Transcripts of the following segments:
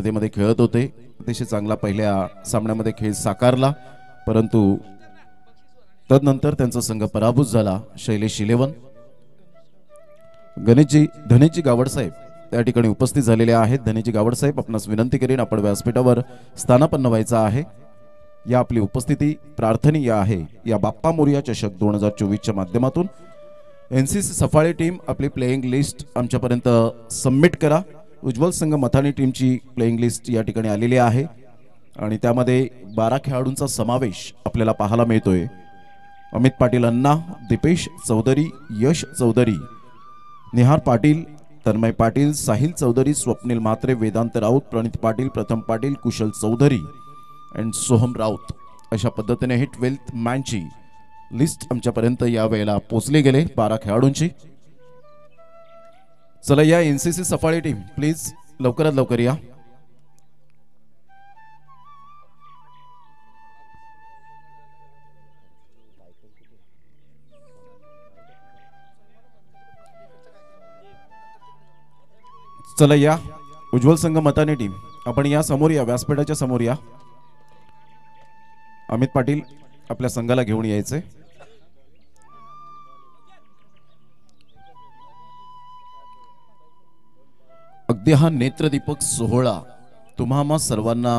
स्पर्धेमध्ये खेळत होते। अतिशय चांगला पहिल्या सामन्यामध्ये खेळ साकारला, परंतु तदनंतर त्यांचा संघ पराभूत झाला। शैलेश 11 धनेजी गावड साहेब त्या ठिकाणी उपस्थित झालेले आहेत। धनेजी गावड साहेब, आपणास विनंती करीन आपण व्यासपीठावर स्थानापन्न व्हायचं आहे। या आपली उपस्थिती प्रार्थनीय आहे। या बाप्पा मोरया चषक 2024 च्या माध्यमातून एनसीसी सफाळे टीम आपली प्लेइंग लिस्ट आमच्यापर्यंत सबमिट करा। उज्ज्वल संघ मथानी टीमची प्लेइंग लिस्ट या ठिकाणी आलेली आहे आणि त्यामध्ये 12 खेळाडूंचा समावेश आपल्याला पाहायला मिळतोय। अमित पाटील अण्णा, दीपेश चौधरी, यश चौधरी, निहार पाटील, तन्मय पाटील, साहिल चौधरी, स्वप्नील म्हात्रे, वेदांत राऊत, प्रणित पाटील, प्रथम पाटील, कुशल चौधरी अँड सोहम राऊत अशा पद्धतीने ही 12th मॅनची लिस्ट आमच्यापर्यंत या वेळेला पोहोचली गेले 12 खेळाडूंची। चला या एनसीसी सफाळे टीम प्लीज लवकरात लवकर या। चला या उज्ज्वल संघ मताने टीम आपण या समोर या, व्यासपीठाच्या समोर या। अमित पाटील आपल्या संघाला घेऊन यायचे। अगदी हा नेत्रदीपक सोहळा तुम्हा सर्वांना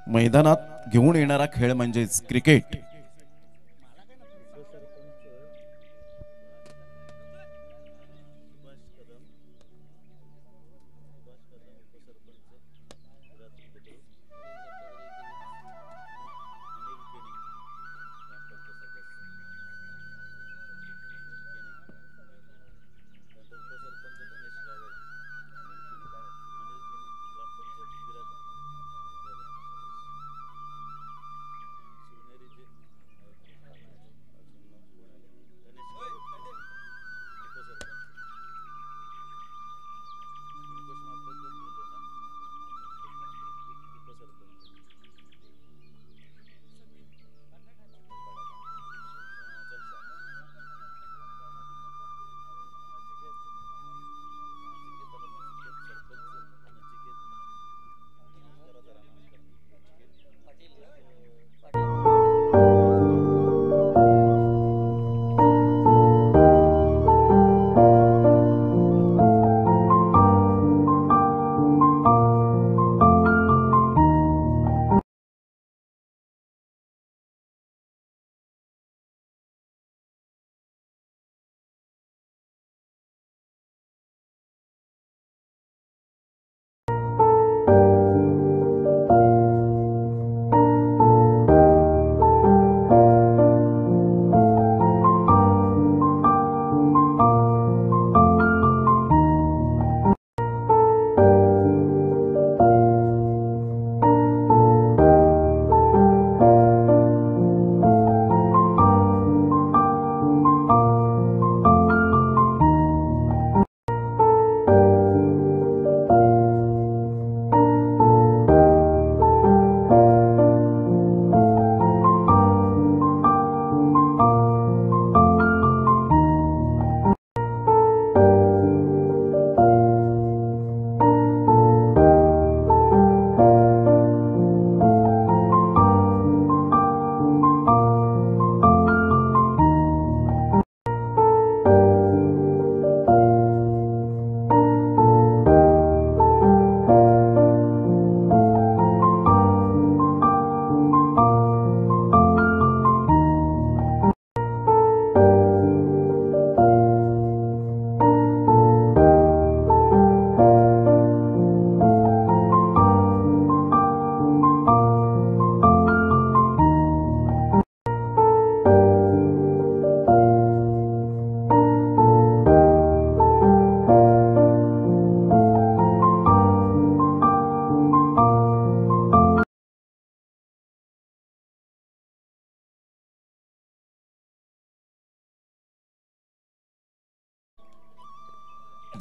मैदानात घेऊन येणारा खेळ म्हणजेच क्रिकेट।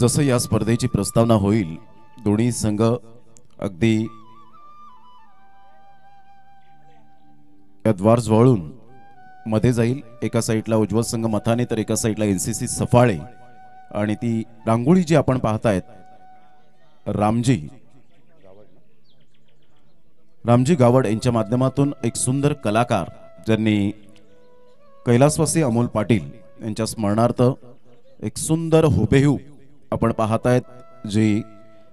जसं या स्पर्धेची प्रस्तावना होईल दोन्ही संघ अगदी द्वार वळून मध्ये जाईल। एका साइडला उज्ज्वल संघ मथाने तर एका साइडला एनसीसी सफाळे आणि ती रांगोळी जी आपण पाहतायत रामजी रामजी गावड यांच्या माध्यमातून एक सुंदर कलाकार ज्यांनी कैलासवासी अमोल पाटील यांच्या स्मरणार्थ एक सुंदर हुबेहूब आपण पाहतायत जी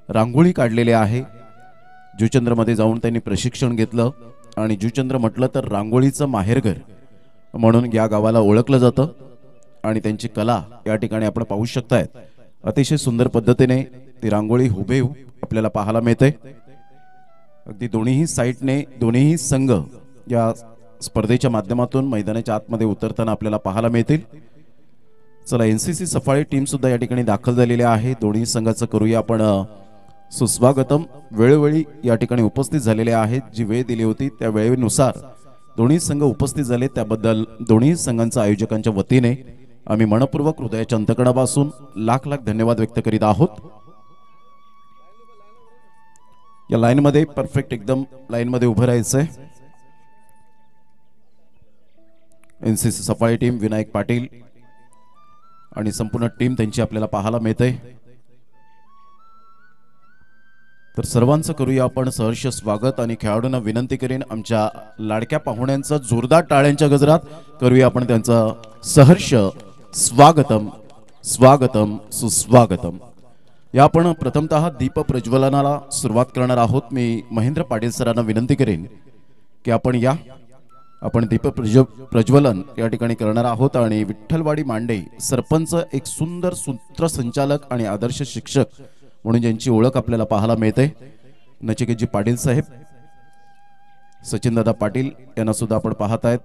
रांगोळी काढलेली आहे। जुचंद्रमध्ये जाऊन त्यांनी प्रशिक्षण घेतलं आणि जुचंद्र म्हटलं तर रांगोळीचं माहेरघर म्हणून या गावाला ओळखलं जातं आणि त्यांची कला या ठिकाणी आपण पाहू शकतायत। अतिशय सुंदर पद्धतीने ती रांगोळी हुबेहूब आपल्याला पाहायला मिळते। अगदी दोन्हीही साइडने दोन्हीही संघ या स्पर्धेच्या माध्यमातून मैदानाच्या आतमध्ये उतरताना आपल्याला पाहायला मिळतील। चला एनसीसी सफाळी टीम सुद्धा या ठिकाणी दाखल झालेली आहे। दोन्ही संघाचं करूया आपण सुस्वागतम। वेळोवेळी या ठिकाणी उपस्थित झालेले आहेत, जी वेळ दिली होती त्या वेळेनुसार दोन्ही संघ उपस्थित झाले, त्याबद्दल दोन्ही संघांच्या आयोजकांच्या वतीने आम्ही मनपूर्वक हृदयाच्या अंतकणापासून लाख लाख धन्यवाद व्यक्त करीत आहोत। या लाईन मध्ये परफेक्ट एकदम लाईन मध्ये उभं राहायचंय। एनसीसी सफाळी टीम, विनायक पाटील आणि संपूर्ण टीम त्यांची आपल्याला पाहायला मिळते। तर सर्वांचं करूया आपण सहर्ष स्वागत आणि खेळाडूंना विनंती करेन आमच्या लाडक्या पाहुण्यांचं जोरदार टाळ्यांच्या गजरात करूया आपण त्यांचं सहर्ष स्वागतम स्वागतम सुस्वागतम। या आपण प्रथमतः दीप प्रज्वलनाला सुरुवात करणार आहोत। मी महेंद्र पाटील सरांना विनंती करेन की आपण दीप प्रज्वलन या ठिकाणी करणार आहोत आणि विठ्ठलवाडी मांडे सरपंच एक सुंदर सूत्रसंचालक आणि आदर्श शिक्षक म्हणून ज्यांची ओळख आपल्याला पाहायला मिळते नचिकेतजी पाटील साहेब, सचिनदादा पाटील यांना सुद्धा आपण पाहत आहेत।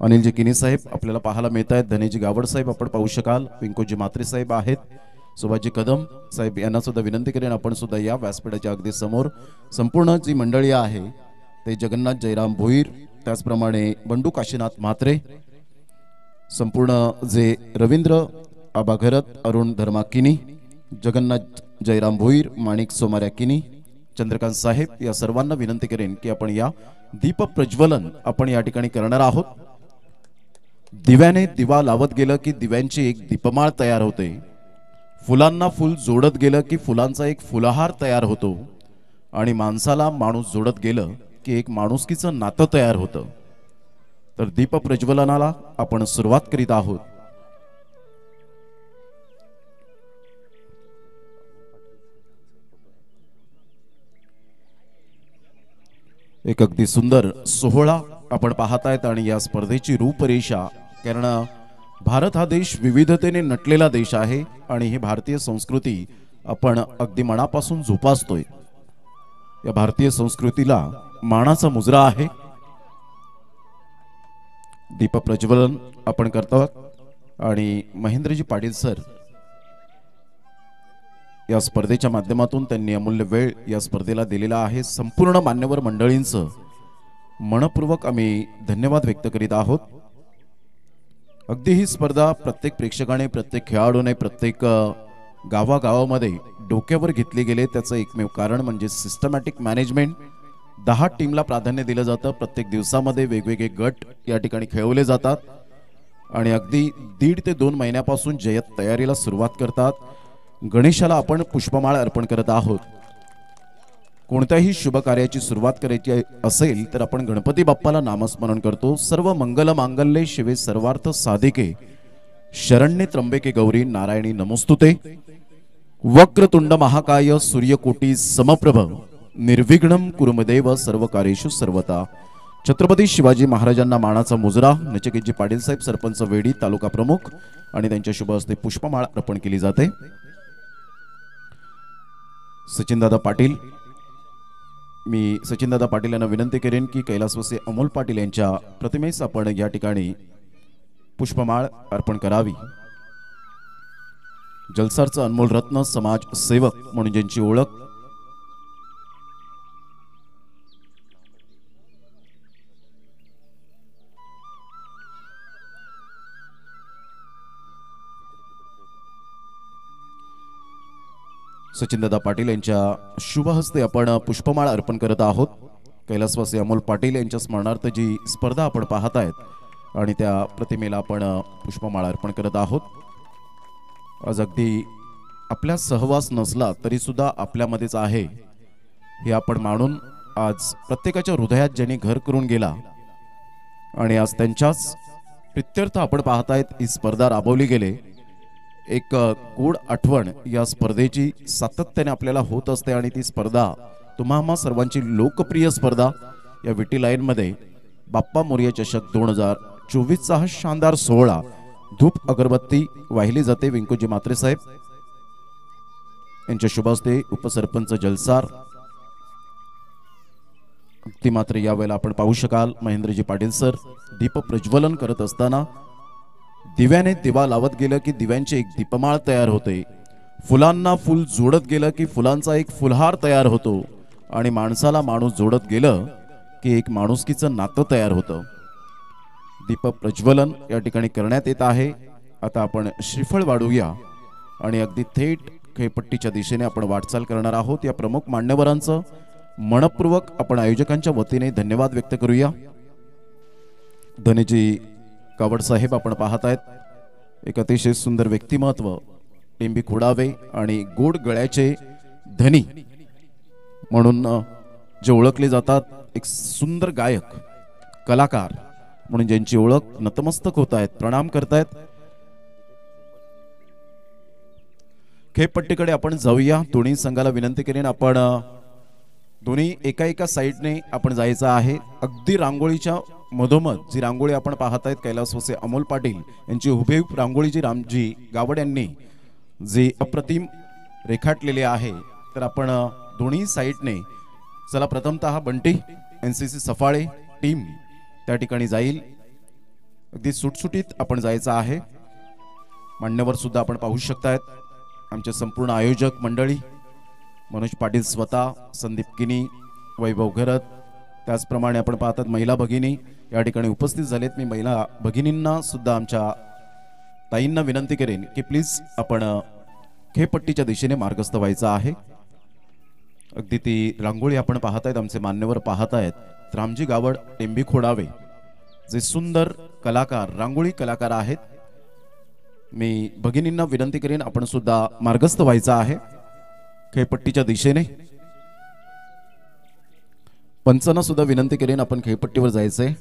अनिलजी किनी साहेब आपल्याला पाहायला मिळत आहेत। धनेजी गावड साहेब आपण पाहू शकाल। पिंकोजी मात्रे साहेब आहेत। सुभाषजी कदम साहेब यांना सुद्धा विनंती करेन आपण सुद्धा या व्यासपीठाच्या अगदी समोर। संपूर्ण जी मंडळी आहे ते जगन्नाथ जयराम भोईर, त्याचप्रमाणे बंडू काशीनाथ म्हात्रे, संपूर्ण जे रवींद्र आबा घरत, अरुण धर्मा किनी, जगन्नाथ जयराम भोईर, माणिक सोमार्या किनी, चंद्रकांत साहेब या सर्वांना विनंती करेन की आपण या दीप प्रज्वलन आपण या ठिकाणी करणार आहोत। दिव्याने दिवा लावत गेलं की दिव्यांची एक दीपमाळ तयार होते, फुलांना फुल जोडत गेलं की फुलांचा एक फुलहार तयार होतो आणि माणसाला माणूस जोडत गेलं की एक माणुसकीचं नातं तयार होतं। तर दीप प्रज्वलनाला आपण सुरुवात करीत आहोत। एक अगदी सुंदर सोहळा आपण पाहतायत आणि या स्पर्धेची रूपरेषा, कारण भारत हा देश विविधतेने नटलेला देश आहे आणि ही भारतीय संस्कृती आपण अगदी मनापासून जोपासतोय। या भारतीय संस्कृतीला मानाचा मुजरा आहे। दीप प्रज्वलन आपण करतो आणि महेंद्रजी पाटील सर या स्पर्धेच्या माध्यमातून त्यांनी अमूल्य वेळ या स्पर्धेला दिलेला आहे। संपूर्ण मान्यवर मंडळींचं मनपूर्वक आम्ही धन्यवाद व्यक्त करीत आहोत। अगदी ही स्पर्धा प्रत्येक प्रेक्षकाने, प्रत्येक खेळाडूने, प्रत्येक गावागावामध्ये डोक्यावर घेतली गेले त्याचं एकमेव कारण म्हणजे सिस्टमॅटिक मॅनेजमेंट। 10 टीमला प्राधान्य दिलं जातं। प्रत्येक दिवसामध्ये वेगवेगळे गट या ठिकाणी खेळवले जातात आणि अगदी 1.5 ते 2 महिन्यापासून जय्यत तयारीला सुरुवात करतात। गणेशाला आपण पुष्पमाळ अर्पण करत आहोत। कोणत्याही शुभ कार्याची सुरुवात करायची असेल तर आपण गणपती बाप्पाला नामस्मरण करतो। सर्व मंगल मांगल्ये शिवे सर्वार्थ साधिके शरण्ये त्र्यंबके गौरी नारायणी नमोस्तुते। वक्रतुंड महाकाय सूर्यकोटी समप्रभ निर्विघ्नं कुरुमदेव सर्व कार्येषु सर्वता। छत्रपती शिवाजी महाराजांना मानाचा मुजरा। नचिकेतजी पाटील साहेब सरपंच वेडी तालुका प्रमुख आणि त्यांच्या शुभ हस्ते पुष्पमाळ अर्पण केली जाते। सचिनदादा पाटील, मी सचिनदादा पाटील यांना विनंती करेन की कैलासवासी अमोल पाटील यांच्या प्रतिमेस आपण या ठिकाणी पुष्पमाळ अर्पण करावी। जलसारचं अनमोल रत्न, समाज सेवक म्हणून ज्यांची ओळख सचिनदादा पाटील यांच्या शुभ हस्ते आपण पुष्पमाळ अर्पण करत आहोत। कैलासवासी अमोल पाटील यांच्या स्मरणार्थ जी स्पर्धा आपण पाहत आहेत आणि त्या प्रतिमेला आपण पुष्पमाळ अर्पण करत आहोत। आज अगदी आपल्या सहवास नसला तरी सुद्धा आपल्यामध्येच आहे हे आपण मानून आज प्रत्येकाच्या हृदयात ज्यांनी घर करून गेला आणि आज त्यांच्याच प्रित्यर्थ आपण पाहतायत ही स्पर्धा राबवली गेले। एक गोड आठवण या स्पर्धेची सातत्याने आपल्याला होत असते आणि ती स्पर्धा तुम्हा सर्वांची लोकप्रिय स्पर्धा या विटी लाईन मध्ये बाप्पा मोरया चषक 2024 चा हा शानदार सोहळा धूप अगरबत्ती वाहिली जाते। विंकुजी म्हात्रे साहेब यांच्या शुभ हस्ते उपसरपंच जलसार ती मात्र यावेळेला आपण पाहू शकाल महेंद्रजी पाटील सर दीप प्रज्वलन करत असताना दिव्याने दिवा लावत गेलं की दिव्यांची एक दीपमाळ तयार होते, फुलांना फुल जोडत गेलं की फुलांचा एक फुलहार तयार होतो आणि माणसाला माणूस जोडत गेलं की एक माणुसकीचं नातं तयार होतं। दीप प्रज्वलन या ठिकाणी करण्यात येत आहे। आता आपण श्रीफळ वाढूया आणि अगदी थेट खेळपट्टीच्या दिशेने आपण वाटचाल करणार आहोत। या प्रमुख मान्यवरांचं मनपूर्वक आपण आयोजकांच्या वतीने धन्यवाद व्यक्त करूया। धनेजी कावड साहेब आपण पाहत आहेत, एक अतिशय सुंदर व्यक्तिमत्व, टेंबी खोडावे आणि गोड गळ्याचे धनी म्हणून जे ओळखले जातात, एक सुंदर गायक कलाकार म्हणून ज्यांची ओळख नतमस्तक होत आहेत, प्रणाम करतायत। खेळपट्टीकडे आपण जाऊया। दोन्ही संघाला विनंती करेन आपण दोन्ही एका साइडने आपण जायचं आहे। अगदी रांगोळीच्या मधोमध जी रांगोळी आपण पाहत आहेत कैलास वसे अमोल पाटील यांची हुबेहूब रांगोळी जी रामजी गावड यांनी जी अप्रतिम रेखाटलेली आहे, तर आपण दोन्ही साइडने चला प्रथमतः बंटी एनसीसी सफाळे टीम त्या ठिकाणी जाईल। अगदी सुटसुटीत आपण जायचं आहे। मान्यवर सुद्धा आपण पाहू शकतायत, आमचे संपूर्ण आयोजक मंडळी मनोज पाटील स्वतः, संदीप किनी, वैभव घरत, त्याचप्रमाणे आपण पाहतात महिला भगिनी या ठिकाणी उपस्थित झालेत। मी महिला भगिनींना सुद्धा आमच्या ताईंना विनंती करेन की प्लीज आपण खेळपट्टीच्या दिशेने मार्गस्थ व्हायचं आहे। अगदी ती रांगोळी आपण पाहतायत, आमचे मान्यवर पाहतायत रामजी गावड टेंबी खोडावे जे सुंदर कलाकार रांगोळी कलाकार आहेत। मी भगिनींना विनंती करेन आपण सुद्धा मार्गस्थ व्हायचं आहे खेळपट्टीच्या दिशेने। पंचांना सुद्धा विनंती करेन आपण खेळपट्टीवर जायचंय।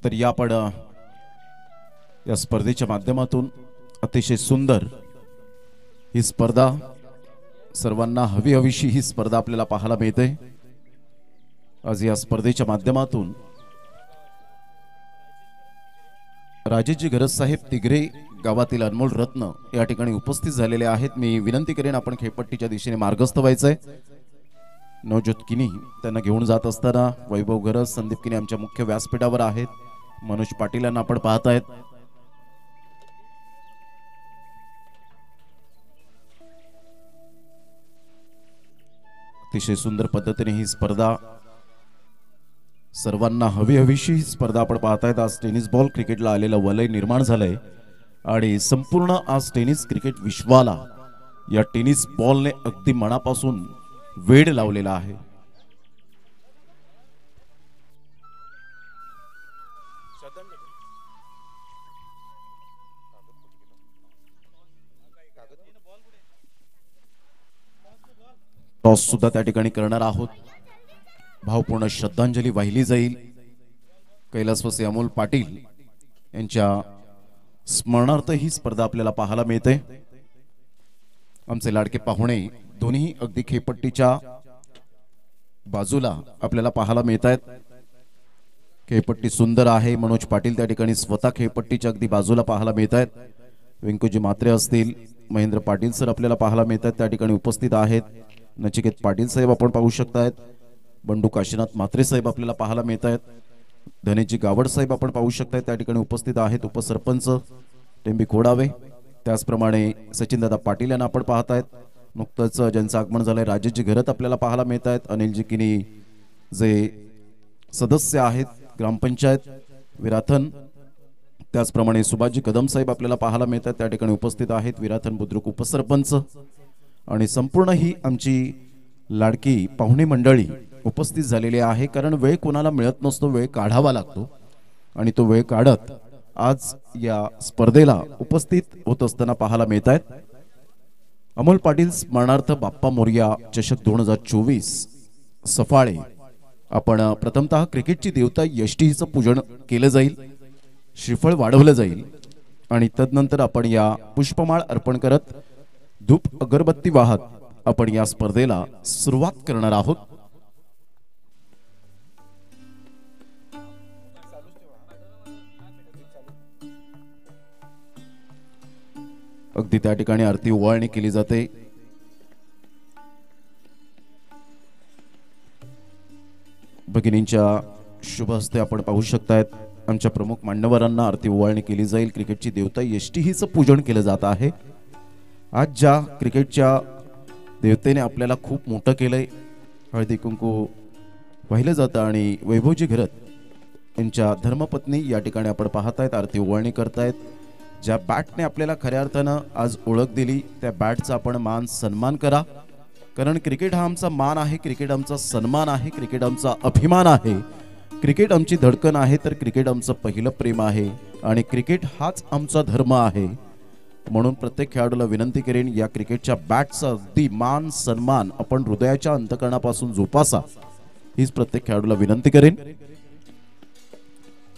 तर या आपण या स्पर्धेच्या माध्यमातून अतिशय सुंदर ही स्पर्धा, सर्वांना हवी हवीशी ही स्पर्धा आपल्याला पाहायला मिळते। आज या स्पर्धेच्या माध्यमातून राजेशजी गरज साहेब तिगरे गावातील अनमोल रत्न या ठिकाणी उपस्थित झालेले आहेत। मी विनंती करेन आपण खेळपट्टीच्या दिशेने मार्गस्थ व्हायचंय। नवज्योत किनी त्यांना घेऊन जात असताना वैभव गरज, संदीप किनी आमच्या मुख्य व्यासपीठावर आहेत, मनोज पाटील यांना आपण पाहतायत। अतिशय सुंदर पद्धतीने ही स्पर्धा, सर्वांना हवी हवीशी ही स्पर्धा आपण पाहतायत। आज टेनिस बॉल क्रिकेटला आलेलं वलय निर्माण झालंय आणि संपूर्ण आज टेनिस क्रिकेट विश्वाला या टेनिस बॉलने अगदी मनापासून वेड लावलेला आहे। टॉस सुद्धा त्या ठिकाणी करणार आहोत। भावपूर्ण श्रद्धांजली वाहिली जाईल कैलासवासी अमोल पाटील यांच्या स्मरणार्थ ही स्पर्धा आपल्याला पाहायला मिळते। आमचे लाडके पाहुणे दोन्ही अगदी खेळपट्टीच्या बाजूला आपल्याला पाहायला मिळतात। खेळपट्टी सुंदर आहे, मनोज पाटील त्या ठिकाणी स्वतः खेळपट्टीच्या अगदी बाजूला पाहायला मिळतात। विंकुजी म्हात्रे असतील, महेंद्र पाटील सर आपल्याला पाहायला मिळतात, त्या ठिकाणी उपस्थित आहेत। नचिकेत पाटील साहेब आपण पाहू शकतायत, बंडू काशीनाथ म्हात्रे साहेब आपल्याला पाहायला मिळतात, धनेजी गावड साहेब आपण पाहू शकताय त्या ठिकाणी उपस्थित आहेत। उपसरपंच टेंबी खोडावे, त्याचप्रमाणे सचिनदादा पाटील यांना आपण पाहतायत। नुकतंच ज्यांचं आगमन झालंय राजेशजी घरत आपल्याला पाहायला मिळत आहेत। अनिलजी किनी जे सदस्य आहेत ग्रामपंचायत विराथन, त्याचप्रमाणे सुभाषजी कदम साहेब आपल्याला पाहायला मिळतात, त्या ठिकाणी उपस्थित आहेत। विराथन बुद्रुक उपसरपंच आणि संपूर्ण ही आमची लाडकी पाहुणे मंडळी उपस्थित झालेली आहे। कारण वेळ कोणाला मिळत नसतो, वेळ काढावा लागतो आणि तो वेळ काढत आज या स्पर्धेला उपस्थित होत असताना पाहायला मिळत आहेत। अमोल पाटील स्मरणार्थ बाप्पा मोरया चषक 2024 सफाळे। आपण प्रथमतः क्रिकेटची देवता यष्टीचं पूजन केलं जाईल, श्रीफळ वाढवलं जाईल आणि तदनंतर आपण या पुष्पमाळ अर्पण करत धूप अगरबत्ती वाहत आपण या स्पर्धेला सुरुवात करणार आहोत। अगदी त्या ठिकाणी आरती ओवाळणी केली जाते। भगिनींच्या शुभ हस्ते आपण पाहू शकतायत आमच्या प्रमुख मान्यवरांना आरती ओवाळणी केली जाईल। क्रिकेटची देवता यष्टी हिचं पूजन केलं जात आहे। आज ज्या क्रिकेटच्या देवतेने आपल्याला खूप मोठं केलंय, हळदी कुंकू वाहिलं जातं आणि वैभवजी घरत यांच्या धर्मपत्नी या ठिकाणी आपण पाहतायत आरती ओवाळणी करतायत। ज्या बॅटने आपल्याला खऱ्या अर्थानं आज ओळख दिली त्या बॅटचा आपण मान सन्मान करा, कारण क्रिकेट हा आमचा मान आहे, क्रिकेट आमचा सन्मान आहे, क्रिकेट आमचा अभिमान आहे, क्रिकेट आमची धडकन आहे, तर क्रिकेट आमचं पहिलं प्रेम आहे आणि क्रिकेट हाच आमचा धर्म आहे। म्हणून प्रत्येक खेळाडूला विनंती करेन या क्रिकेटच्या बॅटचा अगदी मान सन्मान आपण हृदयाच्या अंतकरणापासून जोपासा, हीच प्रत्येक खेळाडूला विनंती करेन।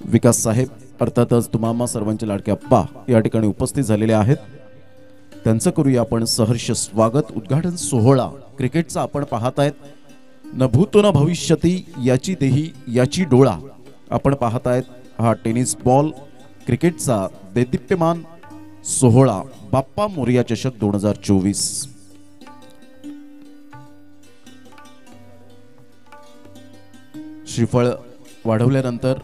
विकास साहेब अर्थातच तुम्हा सर्वांचे लाडके अप्पा या ठिकाणी उपस्थित झालेले आहेत, त्यांचं करूया आपण सहर्ष स्वागत। उद्घाटन सोहळा क्रिकेटचा आपण पाहतायत, न भूतो न भविष्यती याची देही याची डोळा आपण पाहतायत। हा टेनिस बॉल क्रिकेटचा देदीप्यमान सोहळा बाप्पा मोरया चषक 2024। श्रीफळ वाढवल्यानंतर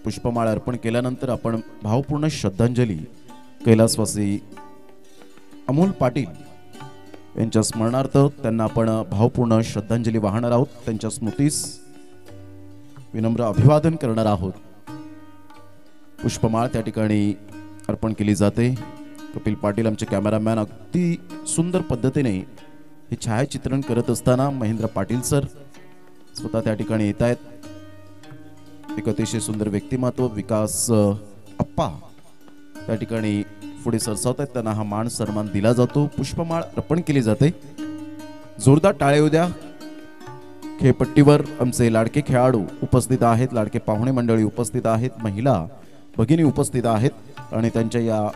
पुष्पमाळ अर्पण केल्यानंतर आपण भावपूर्ण श्रद्धांजली कैलासवासी अमोल पाटील यांच्या स्मरणार्थ त्यांना आपण भावपूर्ण श्रद्धांजली वाहणार आहोत, त्यांच्या स्मृतीस विनम्र अभिवादन करणार आहोत। पुष्पमाळ त्या ठिकाणी अर्पण केली जाते। कपिल पाटील आमचे कॅमेरामॅन अगदी सुंदर पद्धतीने हे छायाचित्रण करत असताना महेंद्र पाटील सर स्वतः त्या ठिकाणी येत आहेत। एक अतिशय सुंदर व्यक्तिमत्व विकास अप्पा त्या ठिकाणी पुढे सरसावत आहेत, त्यांना हा मान सन्मान दिला जातो। पुष्पमाळ अर्पण केली जाते। जोरदार टाळ्या उद्या। खेळपट्टीवर आमचे लाडके खेळाडू उपस्थित आहेत, लाडके पाहुणे मंडळी उपस्थित आहेत, महिला भगिनी उपस्थित आहेत आणि त्यांच्या या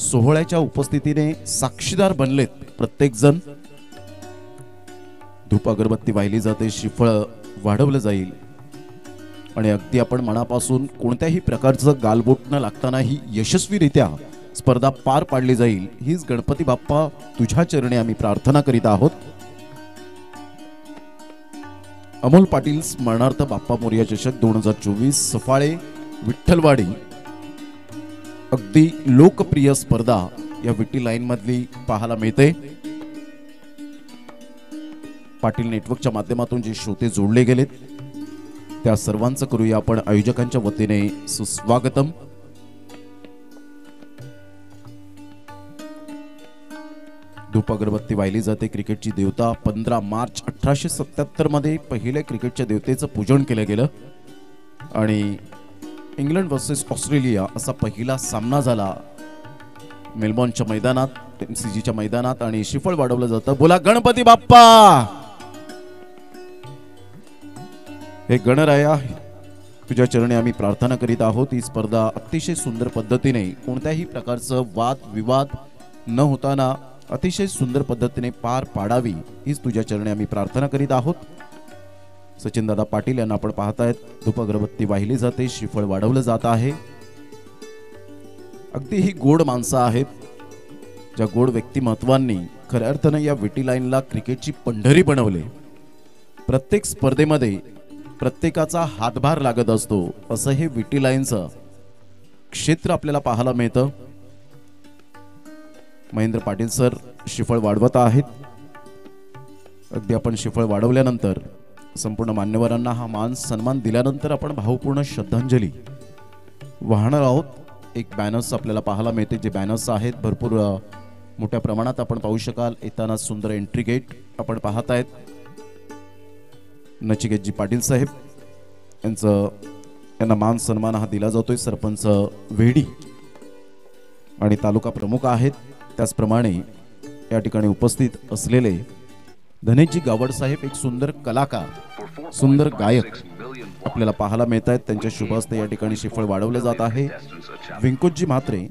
सोहळ्याच्या उपस्थितीने साक्षीदार बनलेत प्रत्येक जण। धूप अगरबत्ती वाहिली जाते, श्रीफळ वाढवलं जाईल आणि अगदी आपण मनापासून कोणत्याही प्रकारचं गालबोट न लागताना ही यशस्वीरित्या स्पर्धा पार पाडली जाईल, हीच गणपती बाप्पा तुझ्या चरणी आम्ही प्रार्थना करीत आहोत। अमोल पाटील स्मरणार्थ बाप्पा मोरया चषक 2024 सफाळे विठ्ठलवाडी अगदी लोकप्रिय स्पर्धा या विटी लाईन मधली पाहायला मिळते। पाटील नेटवर्कच्या माध्यमातून जे श्रोते जोडले गेलेत त्या सर्वांचं करूया आपण आयोजकांच्या वतीने सुस्वागतम। धूप अगरबत्ती वाहिली जाते। क्रिकेटची देवता 15 मार्च 1877 मध्ये पहिल्या क्रिकेटच्या देवतेचं पूजन केलं गेलं आणि इंग्लंड वर्सेस ऑस्ट्रेलिया असा पहिला सामना झाला मेलबॉर्नच्या मैदानात, एमसीजीच्या मैदानात आणि श्रीफळ वाढवलं जातं। बोला गणपती बाप्पा। हे गणराया तुझ्या चरणी आम्ही प्रार्थना करीत आहोत। ही स्पर्धा अतिशय सुंदर पद्धतीने कोणत्याही प्रकारचं वाद विवाद न होताना अतिशय सुंदर पद्धतीने पार पाडावी, हीच तुझ्या चरणी आम्ही प्रार्थना करीत आहोत। सचिन दादा पाटील यांना आपण पाहतायत, धूप अगरबत्ती वाहिली जाते, श्रीफळ वाढवलं जात आहे। अगदी ही गोड माणसं आहेत, ज्या गोड व्यक्तिमत्वांनी खऱ्या अर्थानं या विटी लाईनला क्रिकेटची पंढरी बनवले। प्रत्येक स्पर्धेमध्ये प्रत्येकाचा हातभार लागत असतो, असं हे विटी लाईनचं क्षेत्र आपल्याला पाहायला मिळतं। महेंद्र पाटील सर श्रीफळ वाढवत आहेत। अगदी आपण श्रीफळ वाढवल्यानंतर संपूर्ण मान्यवरांना हा मान सन्मान दिल्यानंतर आपण भावपूर्ण श्रद्धांजली वाहणार आहोत। एक बॅनर्स आपल्याला पाहायला मिळते, जे बॅनर्स आहेत भरपूर मोठ्या प्रमाणात आपण पाहू शकाल। येताना सुंदर एंट्री गेट आपण पाहत आहेत। नचिकेतजी पाटील साहेब यांना मान सन्मान हा दिला जातोय। सरपंच वेडी आणि तालुका प्रमुख आहेत. त्याचप्रमाणे या ठिकाणी उपस्थित असलेले धनेजी गावड साहेब एक सुंदर कलाकार, सुंदर गायक आपल्याला पाहायला मिळत आहेत. त्यांच्या शुभ हस्ते या ठिकाणी श्रीफळ वाढवले जात आहे. व्यंकोजी म्हात्रे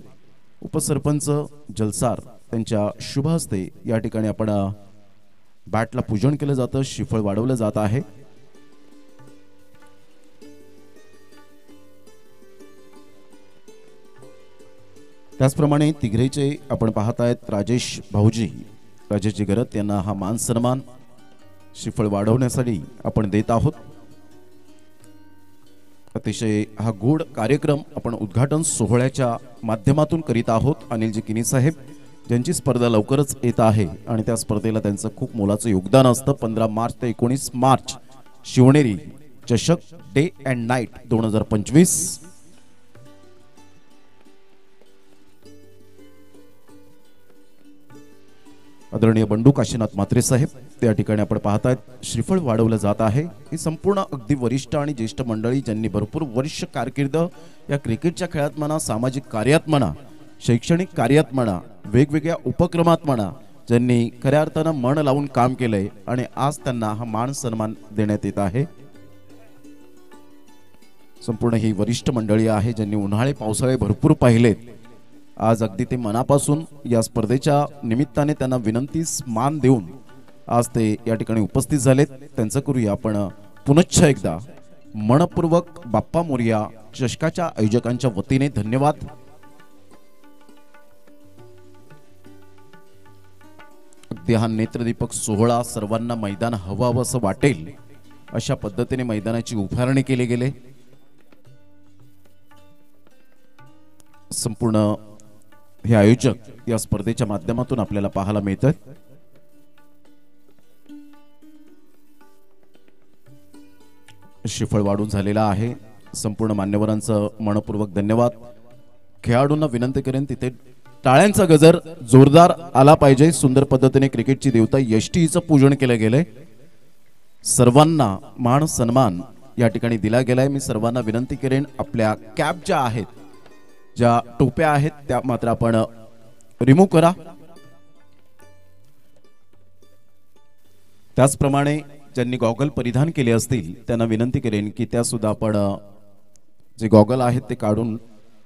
उपसरपंच जलसार त्यांच्या शुभ हस्ते या ठिकाणी आपण बॅटला पूजन केलं जातं, श्रीफळ वाढवलं जात आहे. त्याचप्रमाणे तिघरेचे आपण पाहत आहेत राजेश भाऊजी, राजेशजी गरत यांना हा मान सन्मान श्रीफळ वाढवण्यासाठी आपण देत आहोत. अतिशय हा गोड कार्यक्रम आपण उद्घाटन सोहळ्याच्या माध्यमातून करीत आहोत. अनिलजी किनी साहेब ज्यांची स्पर्धा लवकरच येत आहे आणि त्या स्पर्धेला त्यांचं खूप मोलाचं योगदान असतं. 15 मार्च ते 19 मार्च शिवनेरी चषक डे अँड नाईट 2025. आदरणीय बंडू काशीनाथ म्हात्रे साहेब त्या ठिकाणी आपण पाहतायत श्रीफळ वाढवलं जात आहे. ही संपूर्ण अगदी वरिष्ठ आणि ज्येष्ठ मंडळी ज्यांनी भरपूर वर्ष कारकीर्द या क्रिकेटच्या खेळात म्हणा, सामाजिक कार्यात म्हणा, शैक्षणिक कार्यात म्हणा, वेगवेगळ्या उपक्रमात म्हणा, ज्यांनी खऱ्या अर्थानं मन लावून काम केलंय आणि आज त्यांना हा मान सन्मान देण्यात येत आहे. संपूर्ण ही वरिष्ठ मंडळी आहे ज्यांनी उन्हाळे पावसाळे भरपूर पाहिलेत. आज अगदी ते मनापासून या स्पर्धेच्या निमित्ताने त्यांना विनंतीस मान देऊन आज ते या ठिकाणी उपस्थित झालेत. त्यांचं करूया आपण पुनश्च एकदा मनपूर्वक बाप्पा मोरया चषकाच्या आयोजकांच्या वतीने धन्यवाद. अगदी हा नेत्रदीपक सोहळा सर्वांना मैदान हवं असं वाटेल अशा पद्धतीने मैदानाची उभारणी केली गेले. संपूर्ण हे आयोजक या स्पर्धेच्या माध्यमातून आपल्याला पाहायला मिळतात. श्रीफळ वाढून झालेला आहे. संपूर्ण मान्यवरांचं मनपूर्वक धन्यवाद. खेळाडूंना विनंती करेन तिथे टाळ्यांचा गजर जोरदार आला पाहिजे. सुंदर पद्धतीने क्रिकेटची देवता यष्टीचं पूजन केलं गेलंय. सर्वांना मान सन्मान या ठिकाणी दिला गेलाय. मी सर्वांना विनंती करेन आपल्या कॅप ज्या आहेत, ज्या टोप्या आहेत त्या मात्र आपण रिमूव्ह करा. त्याचप्रमाणे ज्यांनी गॉगल परिधान केले असतील त्यांना विनंती करेन की त्या सुद्धा आपण जे गॉगल आहेत ते काढून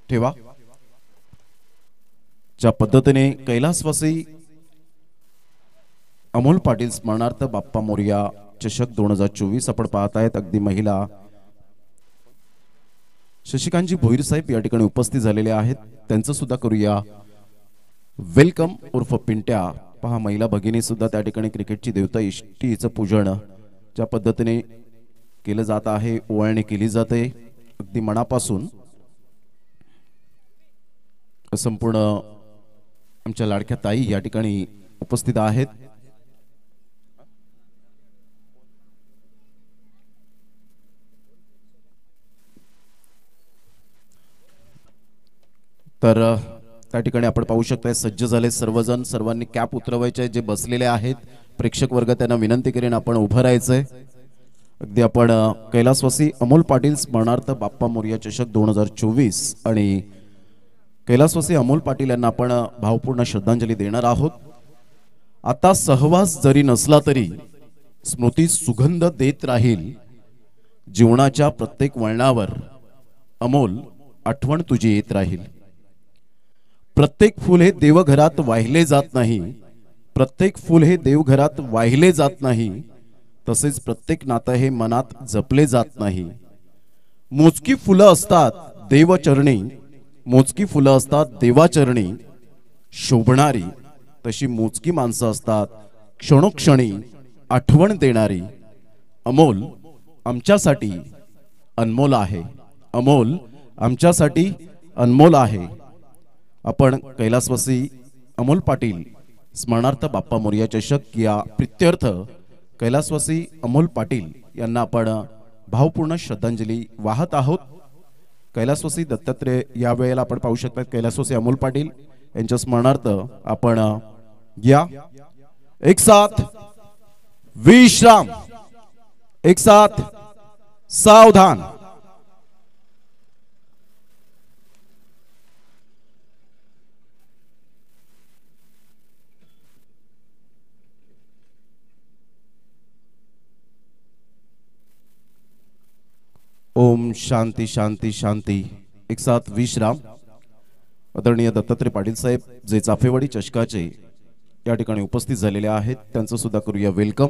ठेवा. ज्या पद्धतीने कैलासवासी अमोल पाटील स्मरणार्थ बाप्पा मोरया चषक 2024 आपण पाहत आहेत. अगदी महिला शशिकांतजी भोईर साहेब या ठिकाणी उपस्थित झालेले आहेत. त्यांचं सुद्धा करूया वेलकम उर्फ पिंट्या. पहा महिला भगिनी सुद्धा त्या ठिकाणी क्रिकेटची देवता इष्टीचं पूजन ज्या पद्धतीने केलं जात आहे, ओवाळणी केली जाते अगदी मनापासून. संपूर्ण आमच्या लाडक्या ताई या ठिकाणी उपस्थित आहेत. तर त्या ठिकाणी आपण पाहू शकता सज्ज झाले सर्वजण. सर्वांनी कॅप उतरवायचे. जे बसलेले आहेत प्रेक्षक वर्ग त्यांना विनंती करेन आपण उभं राहायचंय. अगदी आपण कैलासवासी अमोल पाटील स्मरणार्थ बाप्पा मोरया चषक 2024 आणि कैलासवासी अमोल पाटील यांना आपण भावपूर्ण श्रद्धांजली देणार आहोत. आता सहवास जरी नसला तरी स्मृती सुगंध देत राहील. जीवनाच्या प्रत्येक वळणावर अमोल आठवण तुझी येत राहील. प्रत्येक फूल हे देवघरात वाहिले जात नाही. प्रत्येक फूल हे देवघरात वाहिले जात नाही. तसेच प्रत्येक नातं हे मनात जपले जात नाही. मोजकी फुलं असतात देवचरणी, मोजकी फुलं असतात देवाचरणी शोभणारी. तशी मोजकी माणसं असतात क्षणोक्षणी आठवण देणारी. अमोल आमच्यासाठी अनमोल आहे. अमोल आमच्यासाठी अनमोल आहे. आपण कैलासवासी अमोल पाटील स्मरणार्थ बाप्पा मोरया चषक या प्रित्यर्थ कैलासवासी अमोल पाटील यांना आपण भावपूर्ण श्रद्धांजली वाहत आहोत. कैलासवासी दत्तात्रय या वेळेला आपण पाहू शकता कैलासवासी अमोल पाटील यांच्या स्मरणार्थ आपण या एक साथ विश्राम, एक साथ सावधान. ओम शांती शांती शांती. एक साथ विश्राम. आदरणीय दत्तात्रय पाटील साहेब जे चाफेवाडी चषकाचे या ठिकाणी उपस्थित झालेले आहेत त्यांचं सुद्धा करूया वेलकम.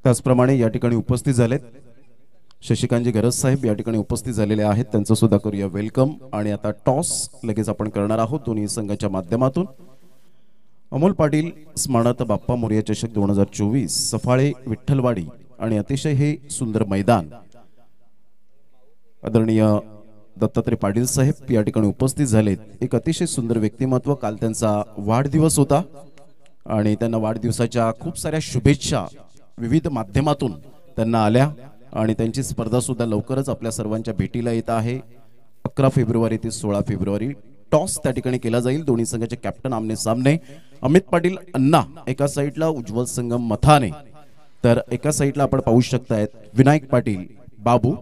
त्याचप्रमाणे या ठिकाणी उपस्थित झालेत शशिकांतजी गरज साहेब या ठिकाणी उपस्थित झालेले आहेत त्यांचं सुद्धा करूया वेलकम. आणि आता टॉस लगेच आपण करणार आहोत दोन्ही संघाच्या माध्यमातून. अमोल पाटील स्मरणार्थ बाप्पा मोरया चषक 2024 सफाळे विठ्ठलवाडी आणि अतिशय हे सुंदर मैदान आदरणीय दत्तात्रय पाटील साहेब या ठिकाणी उपस्थित झालेत. एक अतिशय सुंदर व्यक्तिमत्व. काल त्यांचा वाढदिवस होता आणि त्यांना वाढदिवसाच्या खूप साऱ्या शुभेच्छा विविध माध्यमातून त्यांना आल्या आणि त्यांची स्पर्धा सुद्धा लवकरच आपल्या सर्वांच्या भेटीला येत आहे. 11 फेब्रुवारी ते 16 फेब्रुवारी टॉस त्या ठिकाणी केला जाईल. दोन्ही संघाचे कॅप्टन आमने सामने. अमित पाटील अण्णा एका साईडला, उज्ज्वल संगम मथाने, तर एका साईडला आपण पाहू शकतायत विनायक पाटील बाबू.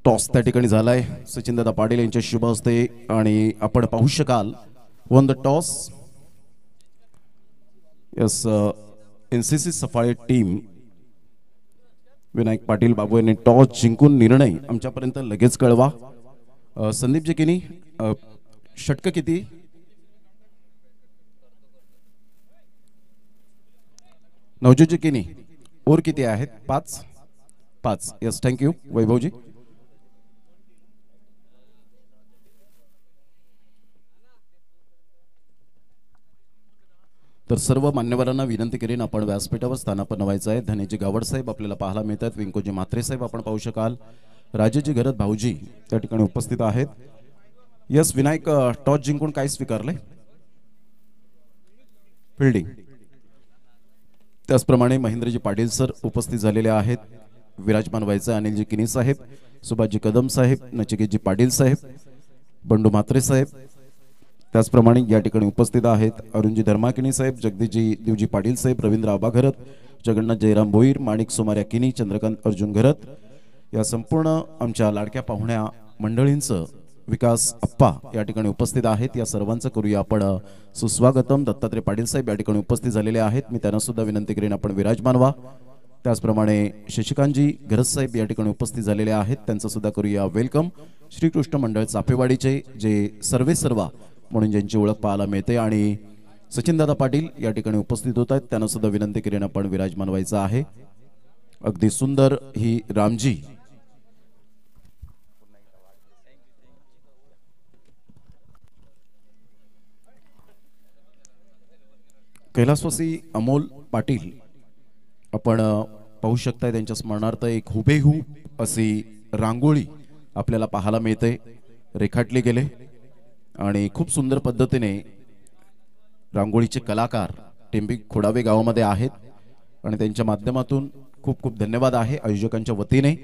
टॉस त्या ठिकाणी झालाय सचिनदादा पाटील यांच्या शुभ हस्ते आणि आपण पाहू शकाल won the toss. Yes, NCC Saphale team Vinayak Patil Babu यांनी टॉस जिंकून निर्णय आमच्यापर्यंत लगेच कळवा. संदीप जेकिनी षटक किती? नवजोत जेकिनी ओर किती आहेत? 5. यस, थँक्यू वैभवजी. तर सर्व मान्यवरांना विनंती करीन आपण व्यासपीठावर स्थानापन्न व्हायचं आहे. धनेजी गावड साहेब आपल्याला पाहायला मिळतात. विंकोजी म्हात्रे साहेब आपण पाहू शकाल. राजेजी गरज भाऊजी त्या ठिकाणी उपस्थित आहेत. यस विनायक, टॉस जिंकून काय स्वीकारले? फिल्डिंग. त्याचप्रमाणे महेंद्रजी पाटील सर उपस्थित झालेले आहेत. विराजमान व्हायचं अनिलजी किनी साहेब, सुभाषजी कदम साहेब, नचिकेतजी पाटील साहेब, बंडू म्हात्रे साहेब. त्याचप्रमाणे या ठिकाणी उपस्थित आहेत अरुणजी धर्माकिनी साहेब, जगदीशजी देवजी पाटील साहेब, रवींद्र आबा घरत, जगन्नाथ जयराम भोईर, माणिक सोमार्या किनी, चंद्रकांत अर्जुन घरत. या संपूर्ण आमच्या लाडक्या पाहुण्या मंडळींचं विकास अप्पा या ठिकाणी उपस्थित आहेत. या सर्वांचं करूया आपण सुस्वागतम. दत्तात्रय पाटील साहेब या ठिकाणी उपस्थित झालेले आहेत. मी त्यांना सुद्धा विनंती करेन आपण विराजमान व्हा. त्याचप्रमाणे शशिकांतजी गरज साहेब या ठिकाणी उपस्थित झालेले आहेत. त्यांचं सुद्धा करूया वेलकम. श्रीकृष्ण मंडळ चाफेवाडीचे जे सर्वेसर्वा म्हणून ज्यांची ओळख पाहायला मिळते आणि सचिनदादा पाटील या ठिकाणी उपस्थित होत आहेत. त्यांना सुद्धा विनंती करेन आपण विराजमान व्हायचं आहे. अगदी सुंदर ही रामजी कैलासवासी अमोल पाटील आपण पाहू शकता. त्यांच्या स्मरणार्थ एक हुबेहूब अशी रांगोळी आपल्याला पाहायला मिळते, रेखाटली गेले आणि खूप सुंदर पद्धतीने रांगोळीचे कलाकार टेंबी खोडावे गावामध्ये आहेत आणि त्यांच्या माध्यमातून खूप खूप धन्यवाद आहे आयोजकांच्या वतीने.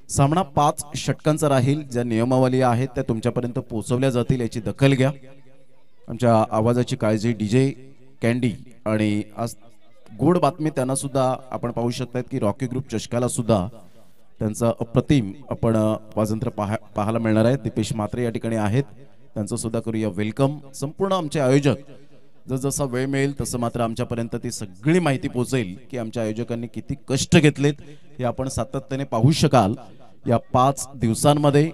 सामना 5 षटकांचा राहील. ज्या नियमावली आहेत त्या तुमच्यापर्यंत पोहोचवल्या जातील याची दखल घ्या. आमच्या आवाजाची काळजी डीजे कॅन्डी आणि आज गोड बातमी त्यांना सुद्धा आपण पाहू शकतात की रॉकी ग्रुप चषकाला सुद्धा त्यांचा अप्रतिम आपण वाजंत्र पाहायला मिळणार आहे. दीपेश म्हात्रे या ठिकाणी आहेत. त्यांचं सुद्धा करूया वेलकम. संपूर्ण आमचे आयोजक जसजसा वेळ मिळेल तसं मात्र आमच्यापर्यंत ती सगळी माहिती पोहोचेल की आमच्या आयोजकांनी किती कष्ट घेतलेत हे आपण सातत्याने पाहू शकाल. या 5 दिवसांमध्ये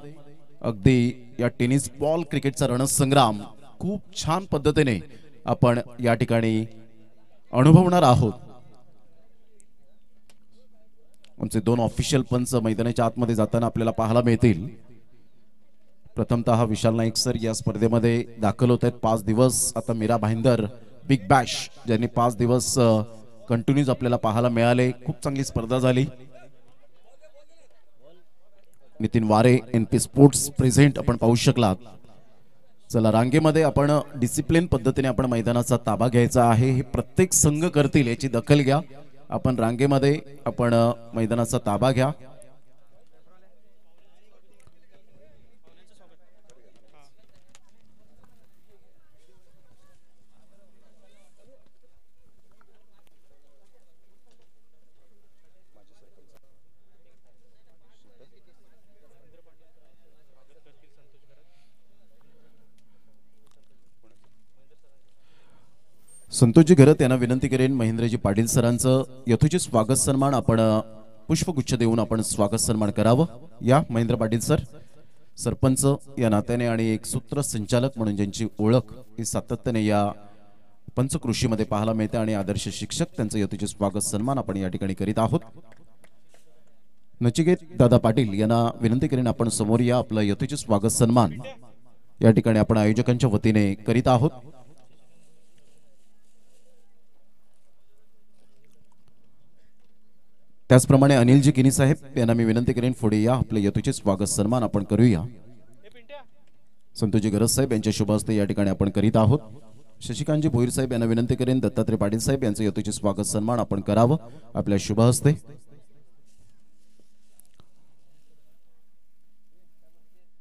अगदी या टेनिस बॉल क्रिकेटचा रणसंग्राम खूप छान पद्धतीने आपण या ठिकाणी अनुभवणार आहोत. आमचे 2 ऑफिशियल पंच मैदानाच्या आतमध्ये जाताना आपल्याला पाहायला मिळतील. प्रथमतः विशाल नाईक सर या स्पर्धेमध्ये दाखल होत आहेत. 5 दिवस आता मीरा भाईंदर बिग बॅश ज्यांनी 5 दिवस कंटिन्यूज आपल्याला पाहायला मिळाले. खूप चांगली स्पर्धा झाली. नितीन वारे एनपी स्पोर्ट्स प्रेझेंट आपण पाहू शकलात. चला रांगेमध्ये आपण डिसिप्लिन पद्धतीने आपण मैदानाचा ताबा घ्यायचा आहे. हे प्रत्येक संघ करतील याची दखल घ्या. आपण रांगेमध्ये आपण मैदानाचा ताबा घ्या. संतोषजी घरत यांना विनंती करेन महेंद्रजी पाटील सरांचं यथोचित स्वागत सन्मान आपण पुष्पगुच्छ देऊन आपण स्वागत सन्मान करावं। या महेंद्र पाटील सर सरपंच या नात्याने आणि एक सूत्रसंचालक म्हणून ज्यांची ओळख ही सातत्याने या पंचकृषीमध्ये पाहायला मिळते आणि आदर्श शिक्षक त्यांचं यथोचित स्वागत सन्मान आपण या ठिकाणी करीत आहोत। नचिकेत दादा पाटील यांना विनंती करेन आपण समोर या आपलं यथोचित स्वागत सन्मान या ठिकाणी आपण आयोजकांच्या वतीने करीत आहोत। त्याचप्रमाणे अनिलजी किनी साहेब यांना मी विनंती करेन पुढे या आपले यथोचित स्वागत सन्मान आपण करूया। संतोषजी गरज साहेब यांच्या शुभ हस्ते या ठिकाणी आपण करीत आहोत। शशिकांतजी भोईर साहेब यांना विनंती करेन दत्तात्रय पाटील साहेब यांचं यथोचित स्वागत सन्मान आपण करावं आपल्या शुभ हस्ते।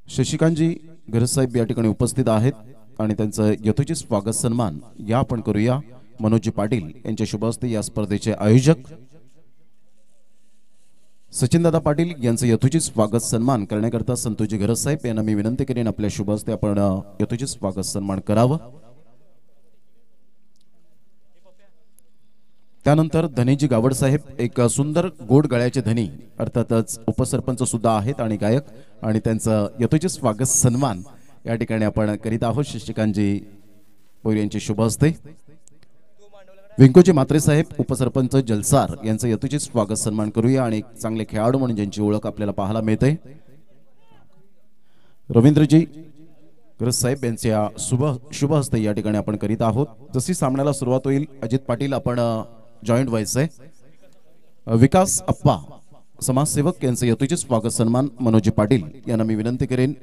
शशिकांतजी गरज साहेब या ठिकाणी उपस्थित आहेत आणि त्यांचं यथोचित स्वागत सन्मान या आपण करूया। मनोजजी पाटील यांच्या शुभ हस्ते या स्पर्धेचे आयोजक सचिनदादा पाटील यांचं यथोचित स्वागत सन्मान करण्याकरता संतोषजी गरज साहेब यांना मी विनंती करेन आपल्या शुभ हस्ते आपण यथोचित स्वागत सन्मान करावं। त्यानंतर धनीजी गावड साहेब एक सुंदर गोड गळ्याचे धनी अर्थातच उपसरपंच सुद्धा आहेत आणि गायक आणि त्यांचं यथोचित स्वागत सन्मान या ठिकाणी आपण करीत आहोत। शशिकांतजी भोईर यांचे शुभ हस्ते विंकोजी म्हात्रे साहेब उपसरपंच जलसार यांचं यथोचित स्वागत सन्मान करूया आणि चांगले खेळाडू म्हणून ज्यांची ओळख आपल्याला पाहायला मिळते रवींद्रजी गरज साहेब यांच्या शुभ हस्ते या ठिकाणी आपण करीत आहोत। जशी सामन्याला सुरुवात होईल अजित पाटील आपण जॉईंट व्हायचंय। विकास अप्पा समाजसेवक यांचं यथोचित स्वागत सन्मान मनोजी पाटील यांना मी विनंती करेन।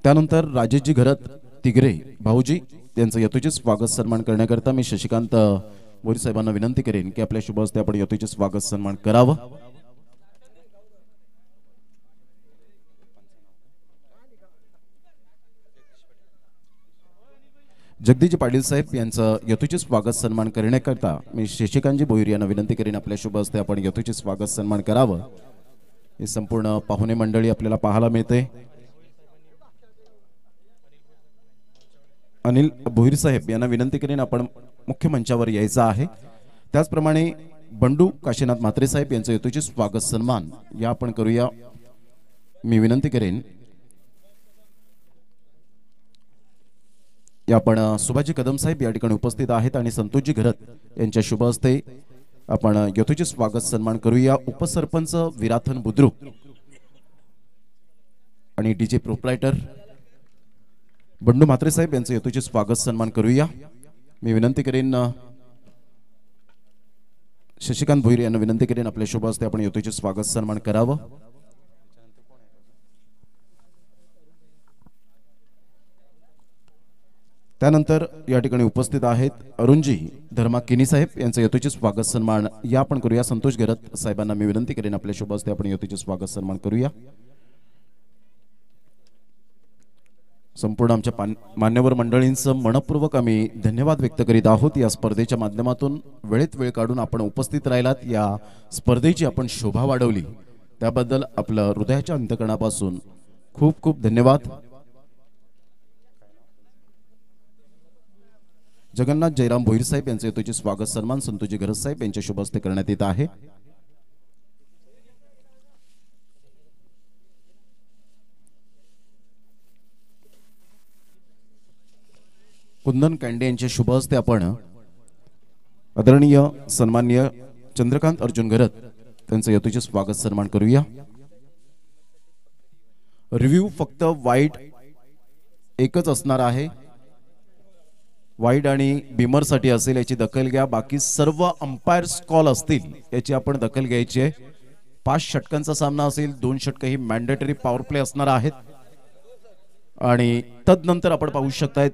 त्यानंतर राजेशजी घरत तिगरे भाऊजी त्यांचं यथोचित स्वागत सन्मान करण्याकरता मी शशिकांत भोईर साहेबांना विनंती करेन की आपल्या शुभ हस्ते आपण यथोचित स्वागत सन्मान करावं। जगदीशजी पाटील साहेब यांचं यथोचित स्वागत सन्मान करण्याकरता मी शशिकांतजी भोईर यांना विनंती करेन आपल्या शुभ हस्ते आपण यथोचित स्वागत सन्मान करावं। हे संपूर्ण पाहुणे मंडळी आपल्याला पाहायला मिळते। अनिल भोईर साहेब यांना विनंती करेन आपण मुख्य मंचावर यायचं आहे। त्याचप्रमाणे बंडू काशीनाथ म्हात्रे साहेब यांचं यथोचित स्वागत सन्मान या आपण करूया मी विनंती करेन। या आपण सुभाजी कदम साहेब या ठिकाणी उपस्थित आहेत आणि संतोषजी घरत यांच्या शुभ हस्ते आपण यथोचित स्वागत सन्मान करूया। उपसरपंच विराथन बुद्रुक आणि डीजे प्रोप्रायटर बंडू म्हात्रे साहेब यांचं यथोचित स्वागत सन्मान करूया। मी विनंती करेन शशिकांत भोईर यांना विनंती करेन आपल्या शुभ हस्ते आपण यथोचित स्वागत सन्मान करावं। त्यानंतर या ठिकाणी उपस्थित आहेत अरुणजी धर्मा किनी साहेब यांचं यथोचित स्वागत सन्मान या आपण करूया। संतोष घरत साहेबांना मी विनंती करेन आपल्या शुभ हस्ते आपण यथोचित स्वागत सन्मान करूया। संपूर्ण आमच्या मान्यवर मंडळींचं मनपूर्वक आम्ही धन्यवाद व्यक्त करीत आहोत। या स्पर्धेच्या माध्यमातून वेळेत वेळ काढून आपण उपस्थित राहिलात, या स्पर्धेची आपण शोभा वाढवली त्याबद्दल आपलं हृदयाच्या अंतकरणापासून खूप खूप धन्यवाद। जगन्नाथ जयराम भोईर साहेब यांचे यथोचित स्वागत सन्मान संतोषजी गरज साहेब यांच्या शुभ हस्ते करण्यात येत आहे। कुंदन कांडे यांच्या शुभ हस्ते आपण आदरणीय सन्माननीय चंद्रकांत अर्जुन घरत त्यांचं यथोचित स्वागत सन्मान करूया। रिव्ह्यू फक्त वाईड एकच असणार आहे, वाईड आणि बिमर साठी असेल याची दखल घ्या। बाकी सर्व अंपायर्स कॉल असतील याची आपण दखल घ्यायची आहे। 5 षटकांचा सामना असेल, 2 षटक ही मॅन्डेटरी पॉवर प्ले असणार आहेत आणि तदनंतर आपण पाहू शकताय